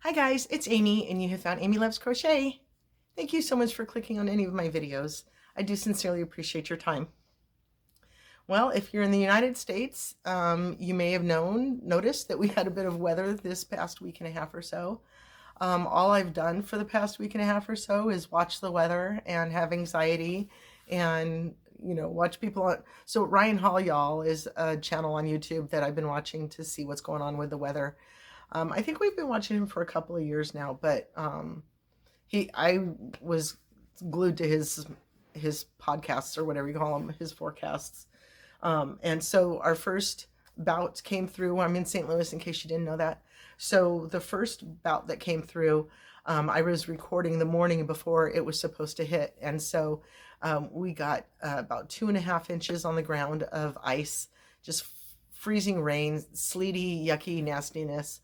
Hi guys, it's Amy and you have found Amy Loves Crochet. Thank you so much for clicking on any of my videos. I do sincerely appreciate your time. Well, if you're in the United States, you may have noticed that we had a bit of weather this past week and a half or so. All I've done for the past week and a half or so is watch the weather and have anxiety and watch people on. So Ryan Hall Y'all is a channel on YouTube that I've been watching to see what's going on with the weather. I think we've been watching him for a couple of years now, but I was glued to his podcasts, or whatever you call them, his forecasts. And so our first bout came through. I'm in St. Louis, in case you didn't know that. So the first bout that came through, I was recording the morning before it was supposed to hit, and so we got about 2.5 inches on the ground of ice, just freezing rain, sleety, yucky nastiness.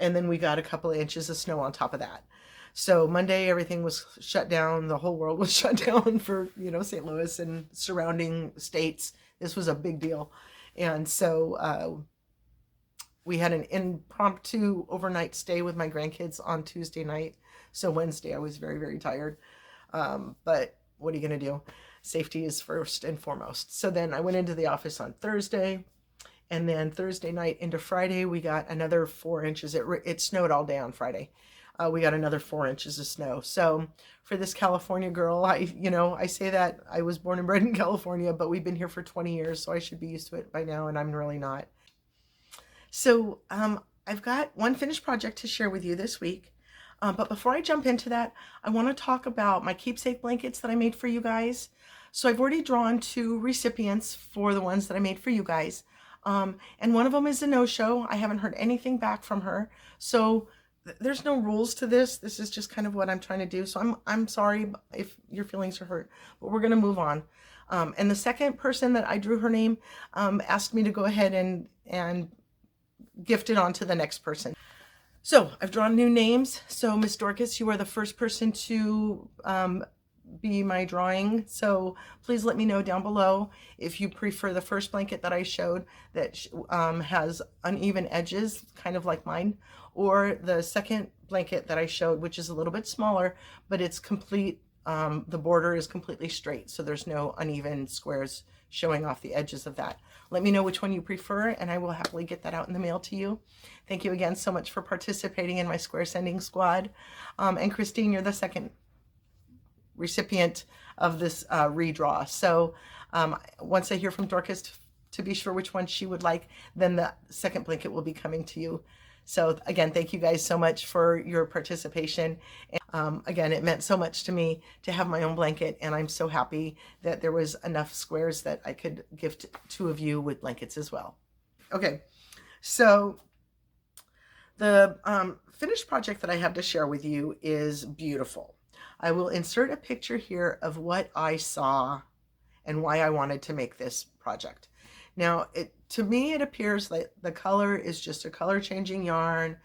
And then we got a couple of inches of snow on top of that. So Monday, everything was shut down. The whole world was shut down for, St. Louis and surrounding states. This was a big deal. And so we had an impromptu overnight stay with my grandkids on Tuesday night. So Wednesday, I was very, very tired. But what are you going to do? Safety is first and foremost. So then I went into the office on Thursday. And then Thursday night into Friday, we got another 4 inches. It snowed all day on Friday. We got another 4 inches of snow. So for this California girl, I say that I was born and bred in California, but we've been here for 20 years, so I should be used to it by now, and I'm really not. So I've got one finished project to share with you this week. But before I jump into that, I want to talk about my keepsake blankets that I made for you guys. So I've already drawn 2 recipients for the ones that I made for you guys. And one of them is a no-show. I haven't heard anything back from her. So there's no rules to this. This is just kind of what I'm trying to do. So I'm sorry if your feelings are hurt, but we're going to move on. And the second person that I drew her name asked me to go ahead and gift it on to the next person. So I've drawn new names. So Miss Dorcas, you are the first person to be my drawing. So please let me know down below if you prefer the first blanket that I showed that has uneven edges, kind of like mine, or the second blanket that I showed, which is a little bit smaller, but it's complete. The border is completely straight, so there's no uneven squares showing off the edges of that. Let me know which one you prefer, and I will happily get that out in the mail to you. Thank you again so much for participating in my square sending squad. And Christine, you're the second recipient of this redraw. So once I hear from Dorcas to be sure which one she would like, then the second blanket will be coming to you. So again, thank you guys so much for your participation. And, again, it meant so much to me to have my own blanket, and I'm so happy that there was enough squares that I could gift 2 of you with blankets as well. Okay, so the finished project that I have to share with you is beautiful. I will insert a picture here of what I saw and why I wanted to make this project. Now, to me, it appears that the color is just a color changing yarn,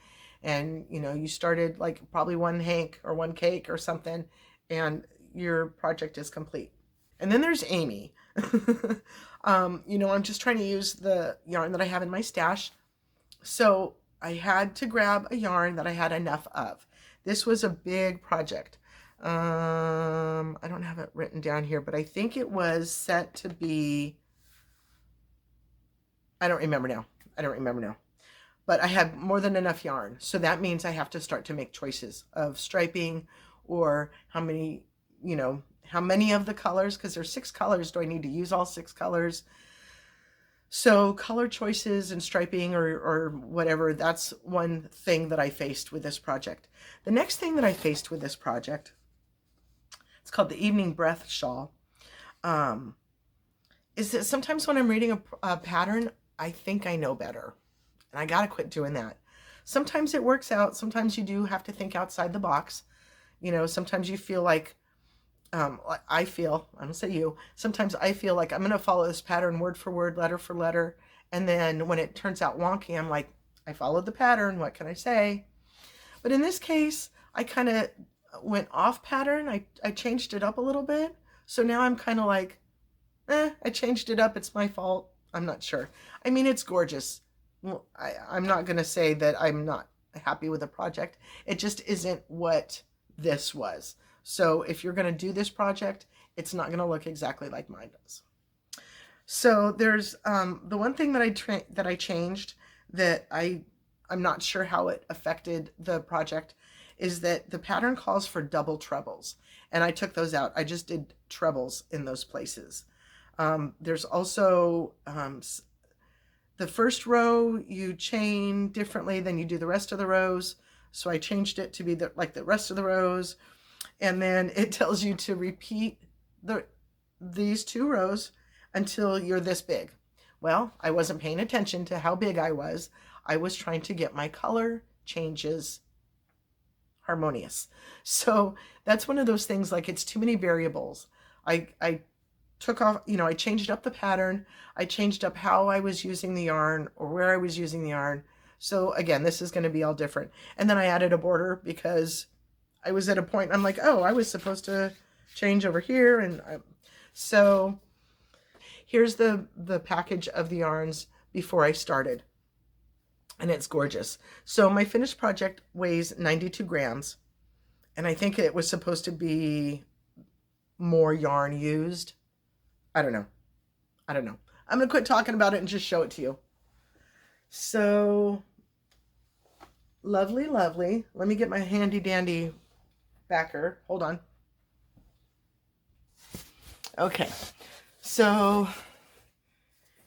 and you started like probably one hank or one cake or something, and your project is complete. And then there's Amy. I'm just trying to use the yarn that I have in my stash. So I had to grab a yarn that I had enough of. This was a big project. I don't have it written down here, but I think it was set to be, I don't remember now. But I had more than enough yarn. So that means I have to start to make choices of striping, or how many of the colors, because there's 6 colors. Do I need to use all 6 colors? So color choices and striping or whatever, that's one thing that I faced with this project. The next thing that I faced with this project, it's called the Evening Breath Shawl, is that sometimes when I'm reading a pattern, I think I know better, and I gotta quit doing that. Sometimes it works out. Sometimes you do have to think outside the box. Sometimes you feel like, I don't say you, sometimes I feel like I'm going to follow this pattern word for word, letter for letter. And then when it turns out wonky, I'm like, I followed the pattern. What can I say? But in this case, I kind of went off pattern. I changed it up a little bit. So now I'm kind of like, I changed it up. It's my fault. I'm not sure. I mean, it's gorgeous. Well, I'm not going to say that I'm not happy with the project. It just isn't what this was. So if you're going to do this project, it's not going to look exactly like mine does. So there's the one thing that I changed that I'm not sure how it affected the project is that the pattern calls for double trebles, and I took those out. I just did trebles in those places. There's also the first row you chain differently than you do the rest of the rows. So I changed it to be like the rest of the rows. And then it tells you to repeat these 2 rows until you're this big. Well, I wasn't paying attention to how big I was. I was trying to get my color changes harmonious. So that's one of those things, like, it's too many variables. I took off, I changed up the pattern. I changed up how I was using the yarn or where I was using the yarn. So again, this is going to be all different. And then I added a border because I was at a point, I'm like, oh, I was supposed to change over here. And so here's the package of the yarns before I started. And it's gorgeous. So my finished project weighs 92 grams. And I think it was supposed to be more yarn used. I don't know. I'm going to quit talking about it and just show it to you. So lovely, lovely. Let me get my handy dandy backer. Hold on. Okay. So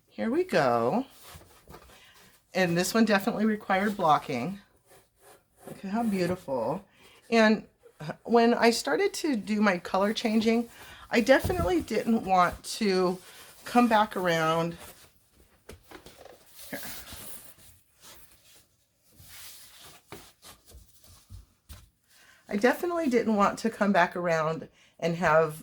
here we go. And this one definitely required blocking. Look at how beautiful. And when I started to do my color changing, I definitely didn't want to come back around. Here. I definitely didn't want to come back around and have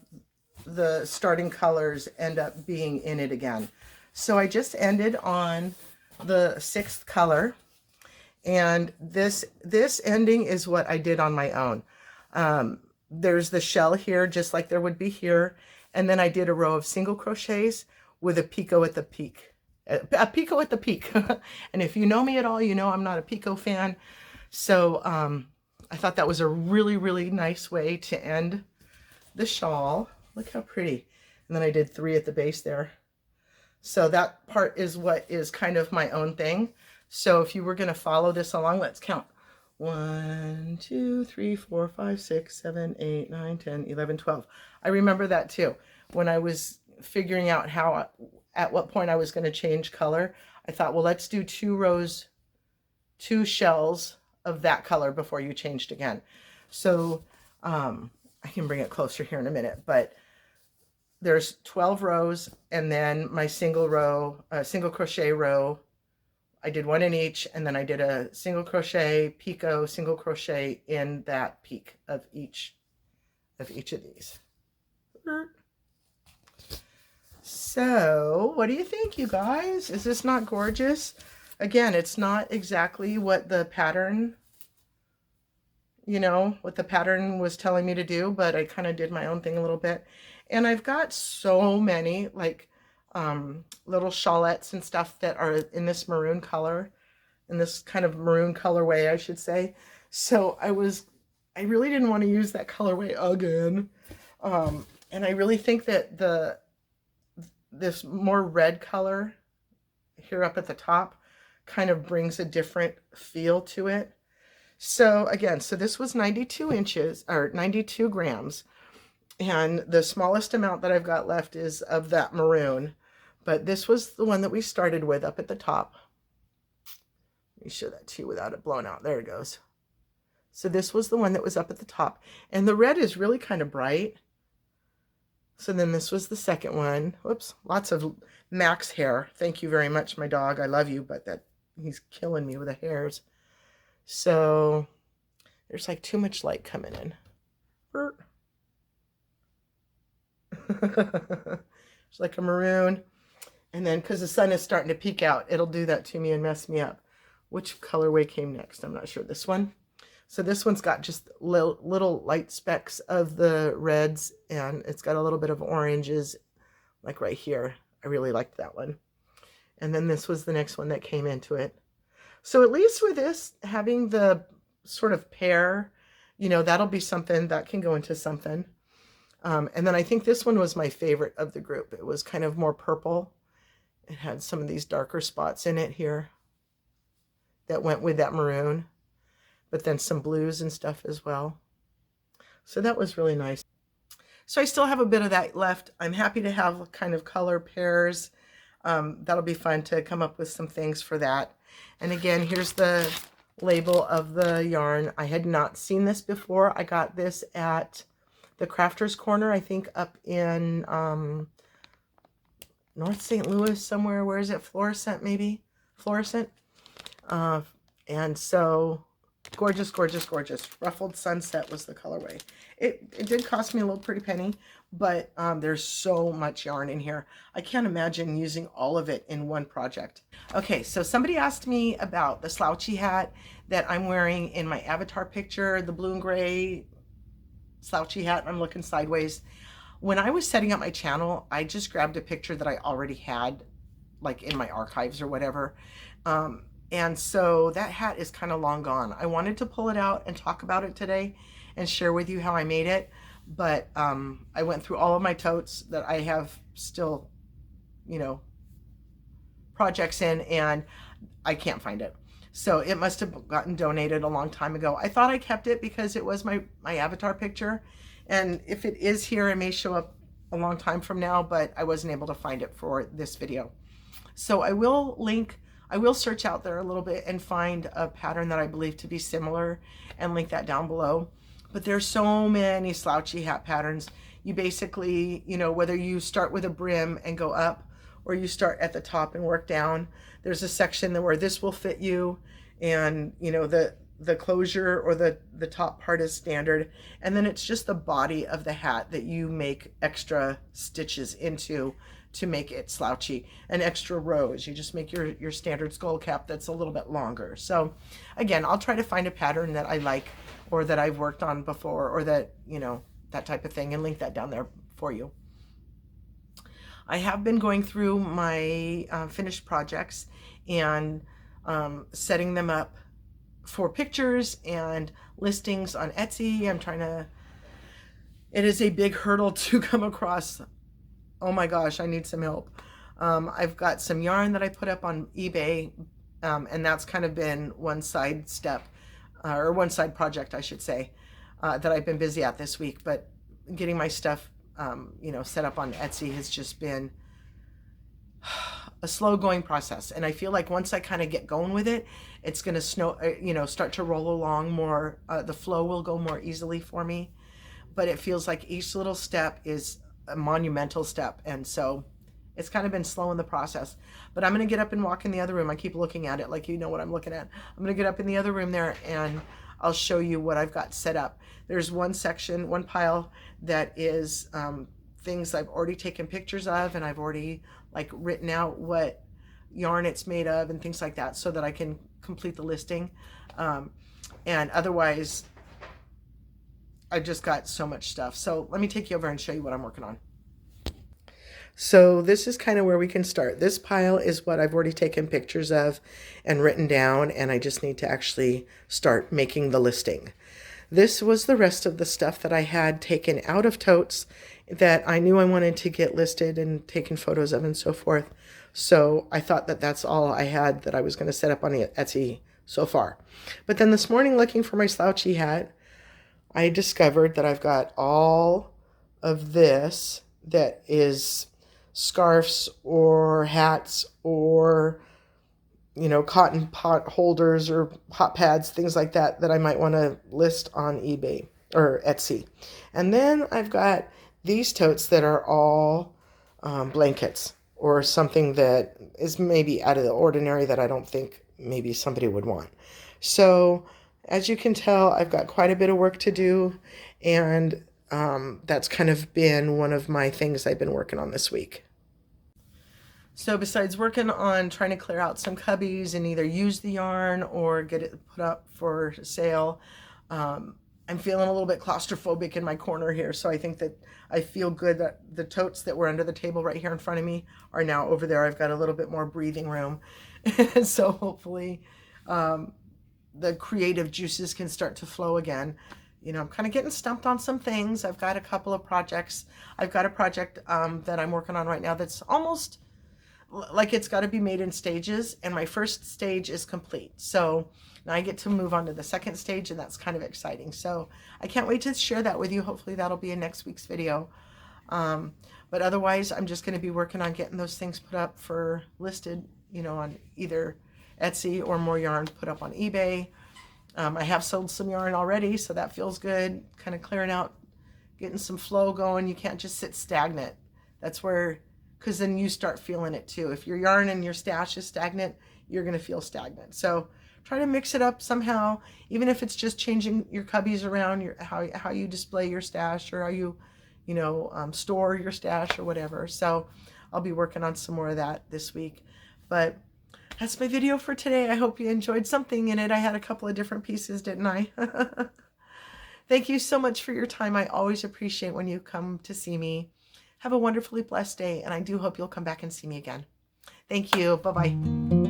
the starting colors end up being in it again. So I just ended on the 6th color, and this ending is what I did on my own. There's the shell here, just like there would be here, and then I did a row of single crochets with a picot at the peak, a picot at the peak. And if you know me at all, you know I'm not a picot fan. So I thought that was a really, really nice way to end the shawl. Look how pretty. And then I did 3 at the base there. So that part is what is kind of my own thing. So if you were going to follow this along, let's count. 1, 2, 3, 4, 5, 6, 7, 8, 9, 10, 11, 12. I remember that too. When I was figuring out how, at what point I was going to change color, I thought, well, let's do 2 rows, 2 shells of that color before you changed again. So I can bring it closer here in a minute, but there's 12 rows, and then my single crochet row, I did 1 in each, and then I did a single crochet, picot, single crochet in that peak of each of these. So what do you think, you guys? Is this not gorgeous? Again, it's not exactly what the pattern, what the pattern was telling me to do, but I kind of did my own thing a little bit. And I've got so many like little shawlettes and stuff that are in this maroon color, in this kind of maroon colorway, I should say. So I really didn't want to use that colorway again. And I really think that this more red color here up at the top kind of brings a different feel to it. So again, so this was 92 inches or 92 grams. And the smallest amount that I've got left is of that maroon. But this was the one that we started with up at the top. Let me show that to you without it blowing out. There it goes. So this was the one that was up at the top. And the red is really kind of bright. So then this was the second one. Whoops, lots of Max hair. Thank you very much, my dog. I love you, but he's killing me with the hairs. So there's like too much light coming in. It's like a maroon. And then because the sun is starting to peek out, it'll do that to me and mess me up. Which colorway came next? I'm not sure. This one. So this one's got just little light specks of the reds, and it's got a little bit of oranges, like right here. I really liked that one. And then this was the next one that came into it. So at least with this, having the sort of pear, you know, that'll be something that can go into something. And then I think this one was my favorite of the group. It was kind of more purple. It had some of these darker spots in it here that went with that maroon, but then some blues and stuff as well. So that was really nice. So I still have a bit of that left. I'm happy to have kind of color pairs. That'll be fun to come up with some things for that. And again, here's the label of the yarn. I had not seen this before. I got this at the Crafters Corner, I think up in North St. Louis somewhere. Where is it? Florissant, maybe? Florissant. And so gorgeous, gorgeous, gorgeous. Ruffled Sunset was the colorway. It did cost me a little pretty penny, but there's so much yarn in here. I can't imagine using all of it in one project. Okay, so somebody asked me about the slouchy hat that I'm wearing in my avatar picture, the blue and gray slouchy hat. I'm looking sideways. When I was setting up my channel, I just grabbed a picture that I already had, like in my archives or whatever. And so that hat is kind of long gone. I wanted to pull it out and talk about it today and share with you how I made it. But I went through all of my totes that I have still, you know, projects in, and I can't find it. So it must have gotten donated a long time ago. I thought I kept it because it was my avatar picture. And if it is here, it may show up a long time from now, but I wasn't able to find it for this video. So I will search out there a little bit and find a pattern that I believe to be similar and link that down below. But there's so many slouchy hat patterns. You basically, you know, whether you start with a brim and go up, or you start at the top and work down, there's a section where this will fit you, and you know, the closure or the top part is standard, and then it's just the body of the hat that you make extra stitches into to make it slouchy, and extra rows. You just make your standard skull cap that's a little bit longer. So again, I'll try to find a pattern that I like, or that I've worked on before, or that, you know, that type of thing, and link that down there for you. I have been going through my finished projects and setting them up for pictures and listings on Etsy. It is a big hurdle to come across. Oh my gosh, I need some help. I've got some yarn that I put up on eBay, and that's kind of been one side step, or one side project, I should say, that I've been busy at this week. But getting my stuff, you know, set up on Etsy has just been a slow going process. And I feel like once I kind of get going with it, it's going to start to roll along more. The flow will go more easily for me, but it feels like each little step is a monumental step. And so it's kind of been slow in the process, but I'm going to get up and walk in the other room. I keep looking at it like, you know what I'm looking at. I'm going to get up in the other room there, and I'll show you what I've got set up. There's one section, one pile that is things I've already taken pictures of, and I've already like written out what yarn it's made of and things like that, so that I can complete the listing. And otherwise, I've just got so much stuff. So let me take you over and show you what I'm working on. So this is kind of where we can start. This pile is what I've already taken pictures of and written down, and I just need to actually start making the listing. This was the rest of the stuff that I had taken out of totes that I knew I wanted to get listed and taken photos of and so forth. So I thought that that's all I had that I was going to set up on Etsy so far. But then this morning, looking for my slouchy hat, I discovered that I've got all of this that is scarves or hats or, you know, cotton pot holders or hot pads, things like that, that I might want to list on eBay or Etsy. And then I've got these totes that are all blankets or something that is maybe out of the ordinary that I don't think maybe somebody would want. So as you can tell, I've got quite a bit of work to do, and that's kind of been one of my things I've been working on this week. So besides working on trying to clear out some cubbies and either use the yarn or get it put up for sale, I'm feeling a little bit claustrophobic in my corner here, so I think that I feel good that the totes that were under the table right here in front of me are now over there. I've got a little bit more breathing room. So hopefully the creative juices can start to flow again. You know, I'm kind of getting stumped on some things. I've got a couple of projects. I've got a project that I'm working on right now that's almost like it's got to be made in stages, and my first stage is complete. So now I get to move on to the second stage, and that's kind of exciting. So I can't wait to share that with you. Hopefully that'll be in next week's video. But otherwise, I'm just going to be working on getting those things put up for listed, you know, on either Etsy or more yarn put up on eBay. I have sold some yarn already, so that feels good. Kind of clearing out, getting some flow going. You can't just sit stagnant. That's where, because then you start feeling it too. If your yarn and your stash is stagnant, you're going to feel stagnant. So try to mix it up somehow, even if it's just changing your cubbies around, how you display your stash, or how you store your stash or whatever. So I'll be working on some more of that this week. But that's my video for today. I hope you enjoyed something in it. I had a couple of different pieces, didn't I? Thank you so much for your time. I always appreciate when you come to see me. Have a wonderfully blessed day, and I do hope you'll come back and see me again. Thank you. Bye-bye.